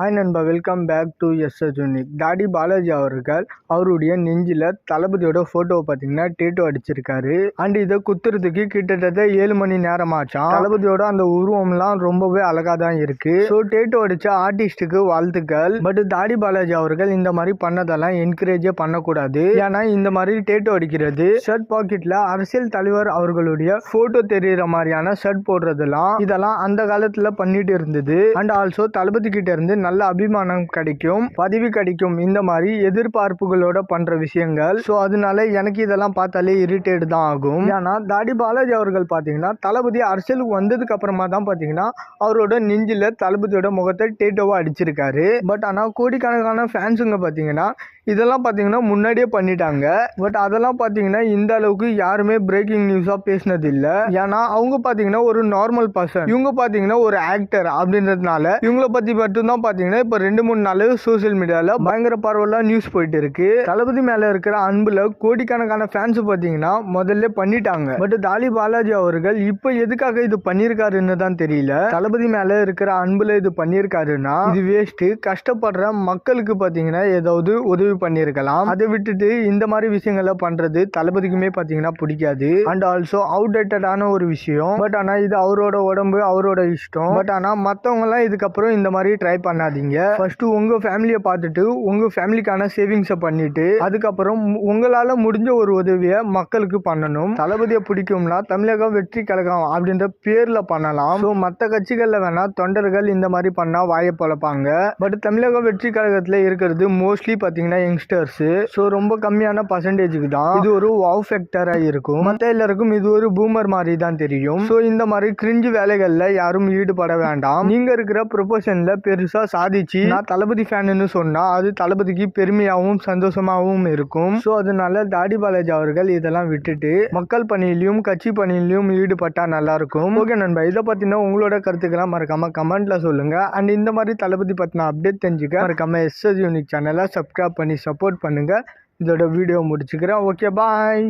Hi நண்பா, welcome back to SS unique. Daddy Balaji அவர்கள் அவருடைய நெஞ்சில் தளபதியோட ஃபோட்டோவை பார்த்தீங்கன்னா டேட்டோ அடிச்சிருக்காரு. அண்ட் இதை குத்துறதுக்கு கிட்டத்தட்ட 7 மணி நேரம் ஆச்சாம். தளபதியோட அந்த உருவம்லாம் ரொம்பவே அழகாக தான் இருக்கு. ஸோ டேட்டோ அடிச்ச ஆர்டிஸ்டுக்கு வாழ்த்துக்கள். பட் டாடி பாலாஜி அவர்கள் இந்த மாதிரி பண்ணதெல்லாம் என்கரேஜே பண்ணக்கூடாது. ஏன்னா இந்த மாதிரி டேட்டோ அடிக்கிறது, ஷர்ட் பாக்கெட்டில் அரசியல் தலைவர் அவர்களுடைய ஃபோட்டோ தெரிகிற மாதிரியான ஷர்ட் போடுறதெல்லாம் இதெல்லாம் அந்த காலத்தில் பண்ணிட்டு இருந்தது. அண்ட் ஆல்சோ தளபதி கிட்ட இருந்து நல்ல அபிமானம் கிடைக்கும், பதவி கிடைக்கும், இந்த மாதிரி எதிர்பார்ப்புகளோட பண்ற விஷயங்கள். ஸோ அதனால எனக்கு இதெல்லாம் பார்த்தாலே இரிட்டேட் தான் ஆகும். ஏன்னா டாடி பாலாஜி அவர்கள் பார்த்தீங்கன்னா தளபதி அரசியலுக்கு வந்ததுக்கு அப்புறமா தான் பார்த்தீங்கன்னா அவரோட நெஞ்சில் தளபதியோட முகத்தை டேட்டோவா அடிச்சிருக்காரு. பட் ஆனால் கோடிக்கணக்கான ஃபேன்ஸுங்க பார்த்தீங்கன்னா இதெல்லாம் பார்த்தீங்கன்னா முன்னாடியே பண்ணிட்டாங்க. பட் அதெல்லாம் பார்த்தீங்கன்னா இந்த அளவுக்கு யாருமே பிரேக்கிங் நியூஸாக பேசினது இல்லை. ஏன்னா அவங்க பார்த்தீங்கன்னா ஒரு நார்மல் பர்சன், இவங்க பார்த்தீங்கன்னா ஒரு ஆக்டர் அப்படின்றதுனால இவங்கள பற்றி மட்டும்தான் பார்த்தீங்கன்னா இப்போ 2-3 நாள் சோசியல் மீடியாவில் பயங்கர பரவலாக நியூஸ் போயிட்டு இருக்கு. தளபதி மேலே இருக்கிற அன்புல கோடிக்கணக்கான ஃபேன்ஸ் பார்த்தீங்கன்னா முதல்ல பண்ணிட்டாங்க. பட் டாடி பாலாஜி அவர்கள் இப்போ எதுக்காக இது பண்ணியிருக்காருன்னு தான் தெரியல. தளபதி மேலே இருக்கிற அன்புல இது பண்ணியிருக்காருன்னா இது வேஸ்ட். கஷ்டப்படுற மக்களுக்கு பார்த்தீங்கன்னா ஏதாவது உதவி பண்ணியிருக்கலாம். அதை விட்டுட்டு இந்த மாதிரி விஷயங்களை பண்றது தளபதிக்குமே பார்த்தீங்கன்னா பிடிக்காது. அண்ட் ஆல்சோ அவுடேட்டடான ஒரு விஷயம். பட் ஆனால் இது அவரோட உடம்பு, அவரோட இஷ்டம். பட் ஆனால் மற்றவங்க எல்லாம் இதுக்கப்புறம் இந்த மாதிரி ட்ரை பண்ணாதீங்க. ஃபர்ஸ்ட் உங்க ஃபேமிலியை பார்த்துட்டு உங்க ஃபேமிலிக்கான சேவிங்ஸை பண்ணிட்டு அதுக்கப்புறம் உங்களால முடிஞ்ச ஒரு உதவியை மக்களுக்கு பண்ணணும். தளபதியை பிடிக்கும்னா தமிழக வெற்றி கழகம் அப்படின்ற பேர்ல பண்ணலாம். ஸோ மற்ற கட்சிகள்ல வேணா தொண்டர்கள் இந்த மாதிரி பண்ணா வாயை பழப்பாங்க. பட் தமிழக வெற்றி கழகத்தில் இருக்கிறது மோஸ்ட்லி பார்த்தீங்கன்னா யங்ஸ்டர்ஸ். ஸோ ரொம்ப கம்மியான பர்சன்டேஜுக்கு தான் இது ஒரு வாவ் ஃபேக்டரா இருக்கும். மற்ற எல்லாருக்கும் இது ஒரு பூமர் மாதிரி தான் தெரியும். ஸோ இந்த மாதிரி கிரிஞ்சு வேலைகள்ல யாரும் ஈடுபட வேண்டாம். நீங்க இருக்கிற ப்ரொபோஷன்ல பெருசா சாதிச்சு நான் தளபதி ஃபேன்னு சொன்னா அது தளபதிக்கு பெருமையாகவும் சந்தோஷமாகவும் இருக்கும். ஸோ அதனால டாடி பாலாஜி அவர்கள் இதெல்லாம் விட்டுட்டு மக்கள் பணியிலையும் கட்சி பணியிலையும் ஈடுபட்டா நல்லா இருக்கும். ஓகே நண்பா, இதை பத்தின உங்களோட கருத்துக்கெல்லாம் மறக்காம கமெண்ட்ல சொல்லுங்க. அண்ட் இந்த மாதிரி தளபதி பத்தின அப்டேட் தெரிஞ்சுக்க மறக்காம எஸ்எஸ் யூனிக் சேனலை சப்ஸ்கிரைப் பண்ணி சப்போர்ட் பண்ணுங்க. இதோட வீடியோ முடிச்சுக்கிறேன். ஓகே, பாய்.